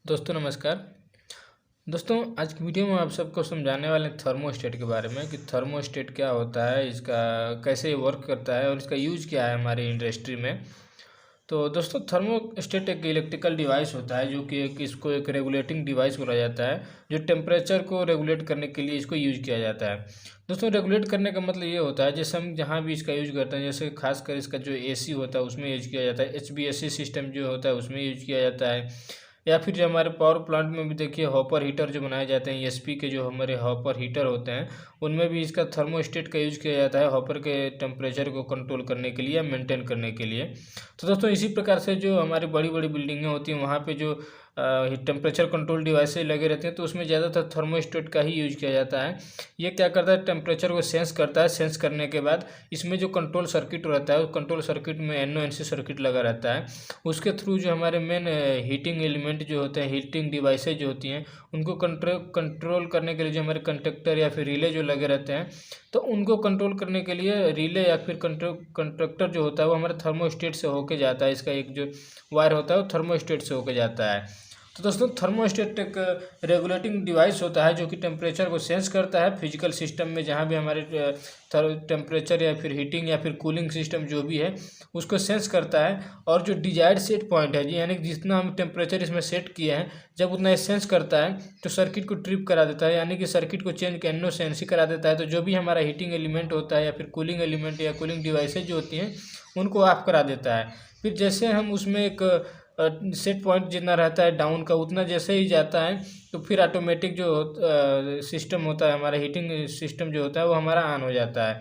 दोस्तों नमस्कार। दोस्तों आज की वीडियो में आप सबको समझाने वाले हैं थर्मोस्टेट के बारे में कि थर्मोस्टेट क्या होता है, इसका कैसे वर्क करता है और इसका यूज़ क्या है हमारी इंडस्ट्री में। तो दोस्तों थर्मोस्टेट एक इलेक्ट्रिकल डिवाइस होता है जो कि इसको एक रेगुलेटिंग डिवाइस बोला जाता है, जो टेम्परेचर को रेगुलेट करने के लिए इसको यूज़ किया जाता है। दोस्तों रेगुलेट करने का मतलब ये होता है जैसे हम जहाँ भी इसका यूज़ करते हैं, जैसे खासकर इसका जो एसी होता है उसमें यूज़ किया जाता है, एचवीएसी सिस्टम जो होता है उसमें यूज़ किया जाता है, या फिर जो हमारे पावर प्लांट में भी देखिए हॉपर हीटर जो बनाए जाते हैं, ईएसपी के जो हमारे हॉपर हीटर होते हैं उनमें भी इसका थर्मोस्टेट का यूज़ किया जाता है हॉपर के टेम्परेचर को कंट्रोल करने के लिए या मेंटेन करने के लिए। तो दोस्तों इसी प्रकार से जो हमारी बड़ी बड़ी बिल्डिंगें होती हैं वहाँ पे जो टेम्परेचर कंट्रोल डिवाइसेज लगे रहते हैं तो उसमें ज़्यादातर थर्मोस्टेट का ही यूज किया जाता है। ये क्या करता है, टेम्परेचर को सेंस करता है। सेंस करने के बाद इसमें जो कंट्रोल सर्किट रहता है उस कंट्रोल सर्किट में NONC सर्किट लगा रहता है। उसके थ्रू जो हमारे मेन हीटिंग एलिमेंट जो होते हैं, हीटिंग डिवाइसेज जो होती हैं, उनको कंट्रोल करने के लिए जो हमारे कंडक्टर या फिर रिले जो लगे रहते हैं, तो उनको कंट्रोल करने के लिए रिले या फिर कंडक्टर जो होता है वो हमारे थर्मोस्टेट से होके जाता है। इसका एक जो वायर होता है वो थर्मोस्टेट से होके जाता है। तो दोस्तों थर्मोस्टेट एक रेगुलेटिंग डिवाइस होता है जो कि टेम्परेचर को सेंस करता है फिजिकल सिस्टम में, जहाँ भी हमारे टेम्परेचर या फिर हीटिंग या फिर कूलिंग सिस्टम जो भी है उसको सेंस करता है। और जो डिजायर्ड सेट पॉइंट है जी, यानी कि जितना हम टेम्परेचर इसमें सेट किए हैं जब उतना ये सेंस करता है तो सर्किट को ट्रिप करा देता है, यानी कि सर्किट को चेंज NONC करा देता है। तो जो भी हमारा हीटिंग एलिमेंट होता है या फिर कूलिंग एलिमेंट या कूलिंग डिवाइसेज जो होती हैं उनको ऑफ करा देता है। फिर जैसे हम उसमें एक सेट पॉइंट जितना रहता है डाउन का उतना जैसे ही जाता है तो फिर ऑटोमेटिक जो सिस्टम होता है, हमारा हीटिंग सिस्टम जो होता है वो हमारा ऑन हो जाता है।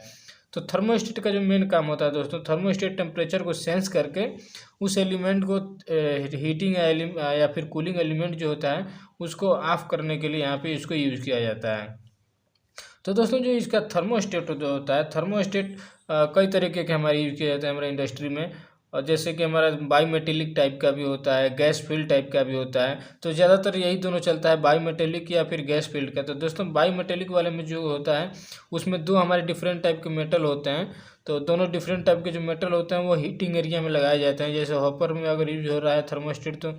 तो थर्मोस्टेट का जो मेन काम होता है दोस्तों, थर्मोस्टेट टेम्परेचर को सेंस करके उस एलिमेंट को हीटिंग या फिर कूलिंग एलिमेंट जो होता है उसको ऑफ करने के लिए यहाँ पे इसको यूज़ किया जाता है। तो दोस्तों जो इसका थर्मोस्टेट जो होता है, थर्मोस्टेट कई तरीके के हमारे यूज किया जाता है हमारे इंडस्ट्री में। और जैसे कि हमारा बाईमेटेलिक टाइप का भी होता है, गैस फील्ड टाइप का भी होता है। तो ज़्यादातर यही दोनों चलता है, बाईमेटेलिक या फिर गैस फील्ड का। तो दोस्तों बाईमेटेलिक वाले में जो होता है उसमें दो हमारे डिफरेंट टाइप के मेटल होते हैं। तो दोनों डिफरेंट टाइप के जो मेटल होते हैं वो हीटिंग एरिया में लगाए जाते हैं। जैसे हॉपर में अगर यूज हो रहा है थर्मोस्टेट तो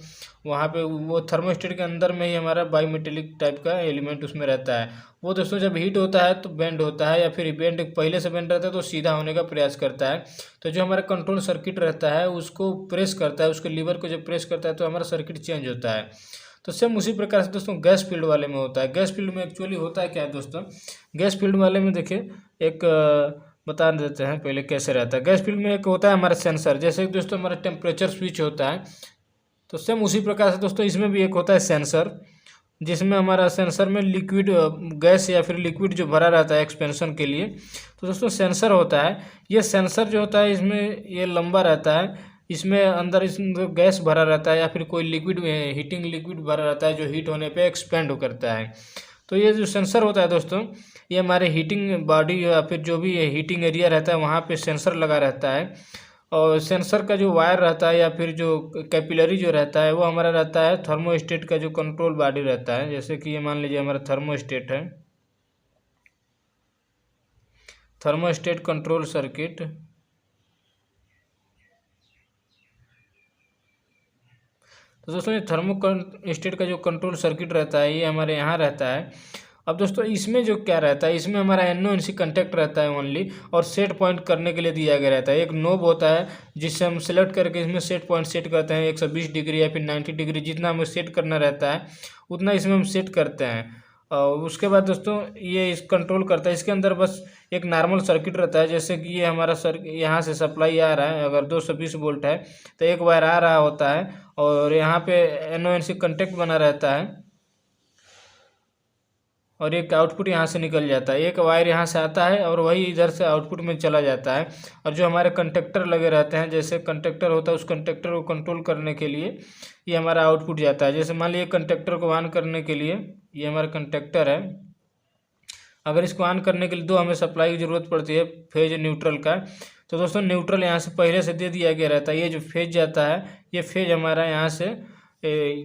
वहाँ पे वो थर्मोस्टेट के अंदर में ही हमारा बाईमेटेलिक टाइप का एलिमेंट उसमें रहता है। वो दोस्तों जब हीट होता है तो बेंड होता है, या फिर बेंड पहले से बेंड रहता है तो सीधा होने का प्रयास करता है। तो जो हमारा कंट्रोल सर्किट रहता है उसको प्रेस करता है, उसके लीवर को जब प्रेस करता है तो हमारा सर्किट चेंज होता है। तो सेम उसी प्रकार से दोस्तों गैस फील्ड वाले में होता है। गैस फील्ड में एक्चुअली होता है क्या है दोस्तों, गैस फील्ड वाले में देखिए एक बता देते हैं पहले कैसे रहता है। गैस फील्ड में एक होता है हमारा सेंसर, जैसे कि दोस्तों हमारा टेम्परेचर स्विच होता है, तो सेम उसी प्रकार से दोस्तों इसमें भी एक होता है सेंसर, जिसमें हमारा सेंसर में लिक्विड गैस या फिर लिक्विड जो भरा रहता है एक्सपेंशन के लिए। तो दोस्तों सेंसर होता है, ये सेंसर जो होता है इसमें ये लंबा रहता है, इसमें अंदर इसमें गैस भरा रहता है या फिर कोई लिक्विड हीटिंग लिक्विड भरा रहता है जो हीट होने पे एक्सपेंड करता है। तो ये जो सेंसर होता है दोस्तों, ये हमारे हीटिंग बॉडी या फिर जो भी हीटिंग एरिया रहता है वहाँ पे सेंसर लगा रहता है। और सेंसर का जो वायर रहता है या फिर जो कैपिलरी जो रहता है वो हमारा रहता है थर्मोस्टेट का जो कंट्रोल बॉडी रहता है। जैसे कि ये मान लीजिए हमारा थर्मोस्टेट है, थर्मोस्टेट कंट्रोल सर्किट। तो दोस्तों ये थर्मोस्टेट का जो कंट्रोल सर्किट रहता है ये हमारे यहाँ रहता है। अब दोस्तों इसमें जो क्या रहता है, इसमें हमारा NONC कंटेक्ट रहता है ओनली, और सेट पॉइंट करने के लिए दिया गया रहता है। एक नोब होता है जिससे हम सेलेक्ट करके इसमें सेट पॉइंट सेट करते हैं, 120 डिग्री या फिर 90 डिग्री, जितना हमें सेट करना रहता है उतना इसमें हम सेट करते हैं। और उसके बाद दोस्तों ये इस कंट्रोल करता है। इसके अंदर बस एक नॉर्मल सर्किट रहता है, जैसे कि ये हमारा यहाँ से सप्लाई आ रहा है, अगर 220 वोल्ट है तो एक वायर आ रहा होता है और यहाँ पे NONC कंटेक्ट बना रहता है और एक आउटपुट यहाँ से निकल जाता है। एक वायर यहाँ से आता है और वही इधर से आउटपुट में चला जाता है। और जो हमारे कंडक्टर लगे रहते हैं, जैसे कंडक्टर होता है उस कंडक्टर को कंट्रोल करने के लिए ये हमारा आउटपुट जाता है। जैसे मान लीजिए कंडक्टर को ऑन करने के लिए ये हमारा कंडक्टर है, अगर इसको ऑन करने के लिए दो हमें सप्लाई की ज़रूरत पड़ती है, फेज न्यूट्रल का। तो दोस्तों न्यूट्रल यहाँ से पहले से दे दिया गया रहता है। ये जो फेज जाता है ये फेज हमारा यहाँ से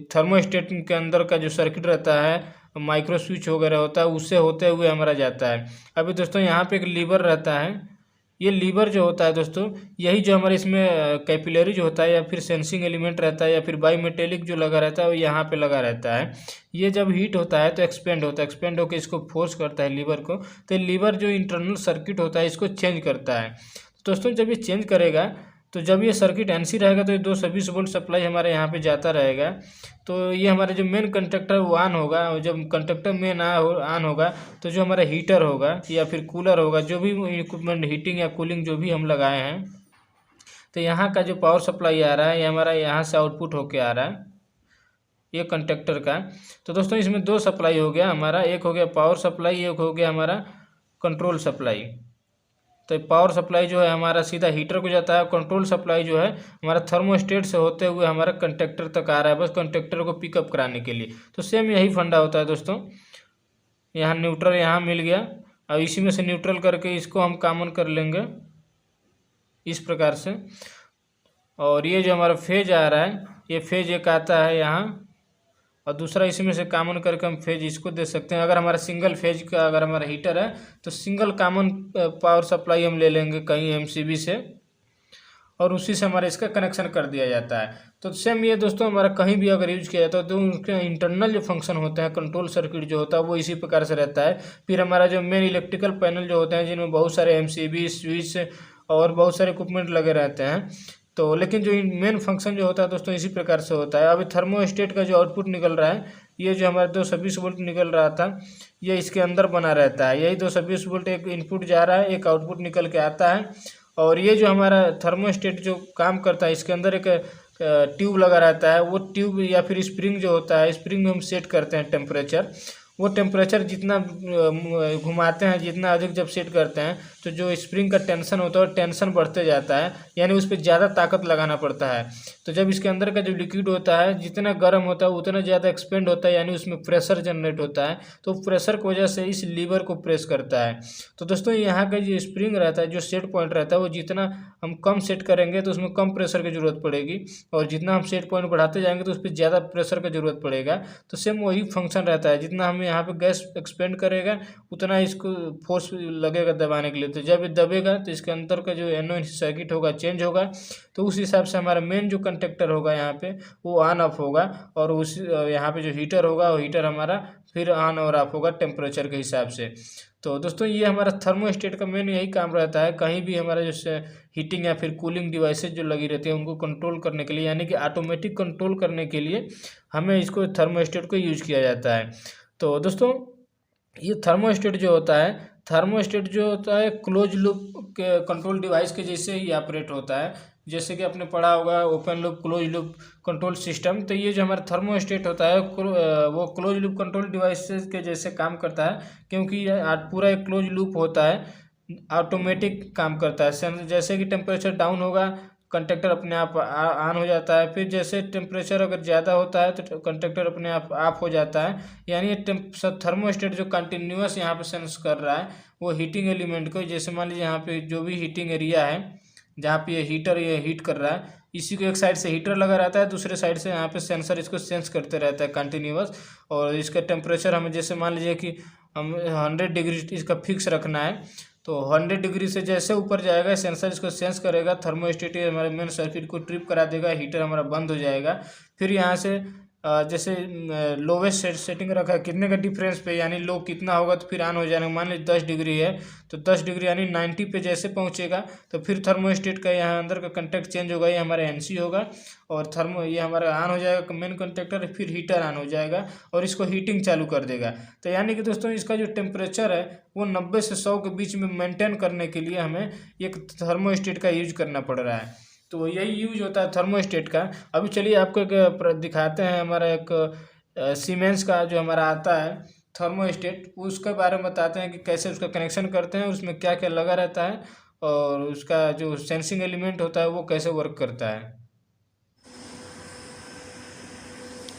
थर्मोस्टेट के अंदर का जो सर्किट रहता है, माइक्रो स्विच वगैरह होता है, उससे होते हुए हमारा जाता है। अभी दोस्तों यहाँ पे एक लीवर रहता है, ये लीवर जो होता है दोस्तों, यही जो हमारे इसमें कैपिलरी जो होता है या फिर सेंसिंग एलिमेंट रहता है या फिर बाई मेटेलिक जो लगा रहता है वो यहाँ पे लगा रहता है। ये जब हीट होता है तो एक्सपेंड होता है, एक्सपेंड होकर इसको फोर्स करता है लीवर को, तो लीवर जो इंटरनल सर्किट होता है इसको चेंज करता है। तो दोस्तों जब ये चेंज करेगा तो जब ये सर्किट एनसी रहेगा तो ये 220 वोल्ट सप्लाई हमारे यहाँ पे जाता रहेगा। तो ये हमारे जो मेन कंडक्टर वो ऑन होगा, और जब कंडक्टर मेन ऑन होगा तो जो हमारा हीटर होगा या फिर कूलर होगा, जो भी इक्विपमेंट हीटिंग या कूलिंग जो भी हम लगाए हैं, तो यहाँ का जो पावर सप्लाई आ रहा है ये हमारा यहाँ से आउटपुट होके आ रहा है ये कंडक्टर का। तो दोस्तों इसमें दो सप्लाई हो गया हमारा, एक हो गया पावर सप्लाई, एक हो गया हमारा कंट्रोल सप्लाई। तो पावर सप्लाई जो है हमारा सीधा हीटर को जाता है, कंट्रोल सप्लाई जो है हमारा थर्मोस्टेट से होते हुए हमारा कंडक्टर तक आ रहा है, बस कंडक्टर को पिकअप कराने के लिए। तो सेम यही फंडा होता है दोस्तों। यहाँ न्यूट्रल यहाँ मिल गया, अब इसी में से न्यूट्रल करके इसको हम कॉमन कर लेंगे इस प्रकार से। और ये जो हमारा फेज आ रहा है ये फेज एक आता है यहाँ, और दूसरा इसी में से कॉमन करके हम फेज इसको दे सकते हैं। अगर हमारा सिंगल फेज का अगर हमारा हीटर है तो सिंगल कॉमन पावर सप्लाई हम ले लेंगे कहीं एमसीबी से, और उसी से हमारा इसका कनेक्शन कर दिया जाता है। तो सेम ये दोस्तों हमारा कहीं भी अगर यूज किया जाता है तो उनके इंटरनल जो फंक्शन होते हैं, कंट्रोल सर्किट जो होता है वो इसी प्रकार से रहता है। फिर हमारा जो मेन इलेक्ट्रिकल पैनल जो होते हैं जिनमें बहुत सारे एमसीबी, स्विच और बहुत सारे इक्विपमेंट लगे रहते हैं, तो लेकिन जो मेन फंक्शन जो होता है दोस्तों इसी प्रकार से होता है। अभी थर्मोस्टेट का जो आउटपुट निकल रहा है, ये जो हमारा 220 वोल्ट निकल रहा था ये इसके अंदर बना रहता है। यही 220 वोल्ट एक इनपुट जा रहा है, एक आउटपुट निकल के आता है। और ये जो हमारा थर्मोस्टेट जो काम करता है इसके अंदर एक ट्यूब लगा रहता है, वो ट्यूब या फिर स्प्रिंग जो होता है, स्प्रिंग में हम सेट करते हैं टेम्परेचर। वो टेम्परेचर जितना घुमाते हैं, जितना अधिक जब सेट करते हैं तो जो स्प्रिंग का टेंशन होता है टेंशन बढ़ते जाता है, यानी उस पर ज़्यादा ताकत लगाना पड़ता है। तो जब इसके अंदर का जो लिक्विड होता है जितना गर्म होता है उतना ज़्यादा एक्सपेंड होता है, यानी उसमें प्रेशर जनरेट होता है, तो प्रेशर की वजह से इस लीवर को प्रेस करता है। तो दोस्तों यहाँ का जो स्प्रिंग रहता है, जो सेट पॉइंट रहता है, वो जितना हम कम सेट करेंगे तो उसमें कम प्रेशर की ज़रूरत पड़ेगी, और जितना हम सेट पॉइंट बढ़ाते जाएंगे तो उस पर ज़्यादा प्रेशर की ज़रूरत पड़ेगा। तो सेम वही फंक्शन रहता है, जितना हम यहाँ पे गैस एक्सपेंड करेगा उतना इसको फोर्स लगेगा दबाने के लिए। तो जब ये दबेगा तो इसके अंदर का जो एनो सर्किट होगा चेंज होगा, तो उस हिसाब से हमारा मेन जो कंडक्टर होगा यहाँ पे वो ऑन ऑफ होगा, और उस यहाँ पे जो हीटर होगा वो हीटर हमारा फिर ऑन और ऑफ होगा टेम्परेचर के हिसाब से। तो दोस्तों ये हमारा थर्मोस्टेट का मेन यही काम रहता है, कहीं भी हमारा जो हीटिंग या फिर कूलिंग डिवाइसेज जो लगी रहती है उनको कंट्रोल करने के लिए, यानी कि ऑटोमेटिक कंट्रोल करने के लिए हमें इसको थर्मोस्टेट को यूज किया जाता है। तो दोस्तों ये थर्मोस्टेट जो होता है क्लोज लूप के कंट्रोल डिवाइस के जैसे ही ऑपरेट होता है, जैसे कि आपने पढ़ा होगा open loop, close loop control system. तो ये जो हमारा थर्मोस्टेट होता है वो क्लोज लूप कंट्रोल डिवाइसेस के जैसे काम करता है, क्योंकि ये पूरा एक क्लोज लूप होता है, ऑटोमेटिक काम करता है। जैसे कि टेम्परेचर डाउन होगा कंडक्टर अपने आप ऑन हो जाता है, फिर जैसे टेम्परेचर अगर ज़्यादा होता है तो कंडक्टर अपने आप ऑफ हो जाता है। यानी थर्मोस्टेट जो कंटिन्यूअस यहाँ पे सेंस कर रहा है वो हीटिंग एलिमेंट को, जैसे मान लीजिए यहाँ पे जो भी हीटिंग एरिया है जहाँ पे ये हीट कर रहा है, इसी को एक साइड से हीटर लगा रहता है, दूसरे साइड से यहाँ पे सेंसर इसको सेंस करते रहता है कंटिन्यूअस। और इसका टेम्परेचर हमें जैसे मान लीजिए कि हम 100 डिग्री इसका फिक्स रखना है, तो 100 डिग्री से जैसे ऊपर जाएगा सेंसर इसको सेंस करेगा, थर्मोस्टेट हमारे मेन सर्किट को ट्रिप करा देगा, हीटर हमारा बंद हो जाएगा। फिर यहाँ से जैसे लोवेस्ट सेटिंग रखा है कितने का डिफरेंस पे, यानी लो कितना होगा तो फिर ऑन हो जाएगा। मान लीजिए 10 डिग्री है तो 10 डिग्री यानी 90 पे जैसे पहुँचेगा तो फिर थर्मोस्टेट का यहाँ अंदर का कंटेक्ट चेंज होगा, ये हमारा एनसी होगा, और ये हमारा ऑन हो जाएगा मेन कंडक्टर, फिर हीटर ऑन हो जाएगा और इसको हीटिंग चालू कर देगा। तो यानी कि दोस्तों इसका जो टेम्परेचर है वो 90 से 100 के बीच में मेंटेन करने के लिए हमें एक थर्मोस्टेट का यूज करना पड़ रहा है। तो यही यूज होता है थर्मोस्टेट का। अभी चलिए आपको एक दिखाते हैं, हमारा एक सीमेंस का जो हमारा आता है थर्मोस्टेट, उसके बारे में बताते हैं कि कैसे उसका कनेक्शन करते हैं, उसमें क्या क्या लगा रहता है और उसका जो सेंसिंग एलिमेंट होता है वो कैसे वर्क करता है।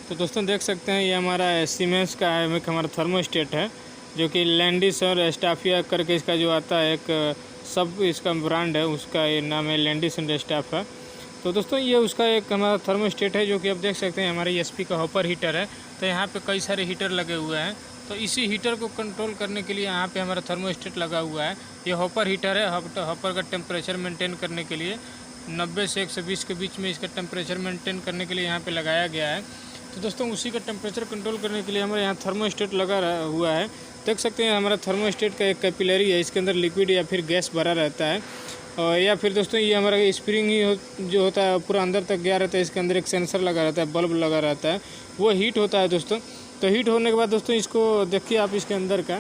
तो दोस्तों देख सकते हैं ये हमारा सीमेंस का एक हमारा थर्मोस्टेट है, जो कि लैंडिस और स्टाफिया करके इसका जो आता है एक सब इसका ब्रांड है, उसका ये नाम है लैंडिस एंड स्टाफिया। तो दोस्तों ये उसका एक हमारा थर्मोस्टेट है, जो कि आप देख सकते हैं हमारे ESP का हॉपर हीटर है। तो यहाँ पे कई सारे हीटर लगे हुए हैं, तो इसी हीटर को कंट्रोल करने के लिए यहाँ पे हमारा थर्मोस्टेट लगा हुआ है। ये हॉपर हीटर है। हॉपर का टेम्परेचर मेंटेन करने के लिए 90 से 120 के बीच में इसका टेम्परेचर मेंटेन करने के लिए यहाँ पे लगाया गया है। तो दोस्तों उसी का टेम्परेचर कंट्रोल करने के लिए हमारे यहाँ थर्मोस्टेट लगा हुआ है। देख सकते हैं हमारा थर्मोस्टेट का एक कैपिलरी है, इसके अंदर लिक्विड या फिर गैस भरा रहता है। और या फिर दोस्तों ये हमारा स्प्रिंग ही जो होता है पूरा अंदर तक गया रहता है। इसके अंदर एक सेंसर लगा रहता है, बल्ब लगा रहता है, वो हीट होता है दोस्तों। तो हीट होने के बाद दोस्तों इसको देखिए आप इसके अंदर का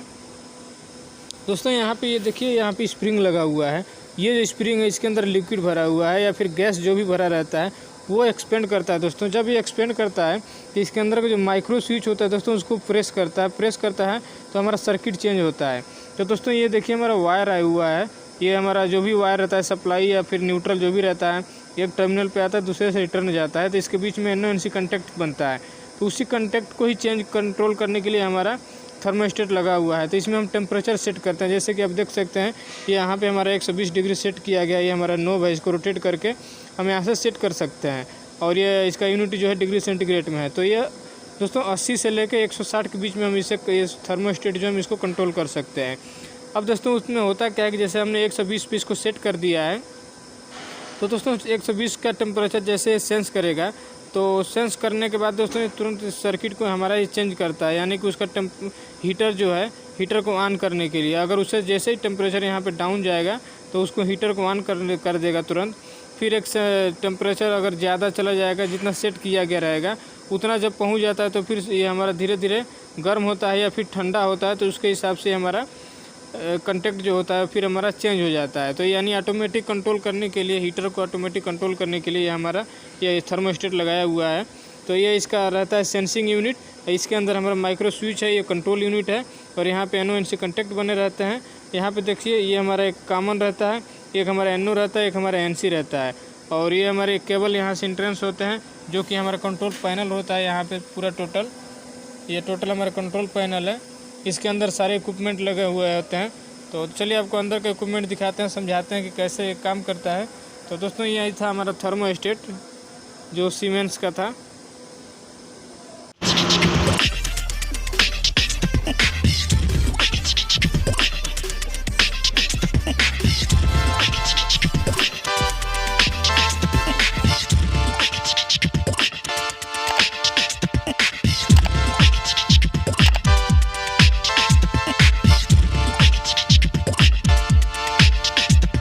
दोस्तों यहाँ पे ये देखिए यहाँ पे स्प्रिंग लगा हुआ है। ये जो स्प्रिंग है इसके अंदर लिक्विड भरा हुआ है या फिर गैस जो भी भरा रहता है वो एक्सपेंड करता है दोस्तों। जब ये एक्सपेंड करता है तो इसके अंदर का जो माइक्रो स्विच होता है दोस्तों उसको प्रेस करता है तो हमारा सर्किट चेंज होता है। तो दोस्तों ये देखिए हमारा वायर आया हुआ है। ये हमारा जो भी वायर रहता है सप्लाई या फिर न्यूट्रल जो भी रहता है एक टर्मिनल पे आता है, दूसरे से रिटर्न जाता है। तो इसके बीच में NO-NC कॉन्टैक्ट बनता है। तो उसी कॉन्टैक्ट को ही चेंज कंट्रोल करने के लिए हमारा थर्मोस्टेट लगा हुआ है। तो इसमें हम टेम्परेचर सेट करते हैं। जैसे कि आप देख सकते हैं ये यहाँ पे हमारा 120 डिग्री सेट किया गया है। ये हमारा नोब है, इसको रोटेट करके हम यहाँ से सेट कर सकते हैं। और ये इसका यूनिट जो है डिग्री सेंटीग्रेड में है। तो ये दोस्तों 80 से लेकर 160 के बीच में हम इसे थर्मोस्टेट जो हम इसको कंट्रोल कर सकते हैं। अब दोस्तों उसमें होता क्या है कि जैसे हमने 120 पे इसको सेट कर दिया है तो दोस्तों 120 का टेम्परेचर जैसे सेंस करेगा तो सेंस करने के बाद दोस्तों तुरंत सर्किट को हमारा ये चेंज करता है। यानी कि उसका हीटर जो है हीटर को ऑन करने के लिए अगर उससे जैसे ही टेम्परेचर यहाँ पे डाउन जाएगा तो उसको हीटर को ऑन कर देगा तुरंत। फिर एक टेम्परेचर अगर ज़्यादा चला जाएगा जितना सेट किया गया रहेगा उतना जब पहुँच जाता है तो फिर ये हमारा धीरे धीरे गर्म होता है या फिर ठंडा होता है। तो उसके हिसाब से हमारा कंटेक्ट जो होता है फिर हमारा चेंज हो जाता है। तो यानी ऑटोमेटिक कंट्रोल करने के लिए हीटर को ऑटोमेटिक कंट्रोल करने के लिए हमारा ये थर्मोस्टेट लगाया हुआ है। तो ये इसका रहता है सेंसिंग यूनिट। इसके अंदर हमारा माइक्रो स्विच है, ये कंट्रोल यूनिट है और यहाँ पे NO-NC कॉन्टैक्ट बने रहते हैं। यहाँ पे देखिए ये हमारा एक कॉमन रहता है, एक हमारा NO रहता है, एक हमारा NC रहता है। और ये हमारे केबल यहाँ से इंट्रेंस होते हैं जो कि हमारा कंट्रोल पैनल होता है। यहाँ पर पूरा ये टोटल हमारा कंट्रोल पैनल है। इसके अंदर सारे इक्विपमेंट लगे हुए होते हैं। तो चलिए आपको अंदर का इक्विपमेंट दिखाते हैं, समझाते हैं कि कैसे काम करता है। तो दोस्तों यही था हमारा थर्मोस्टेट जो सीमेंस का था।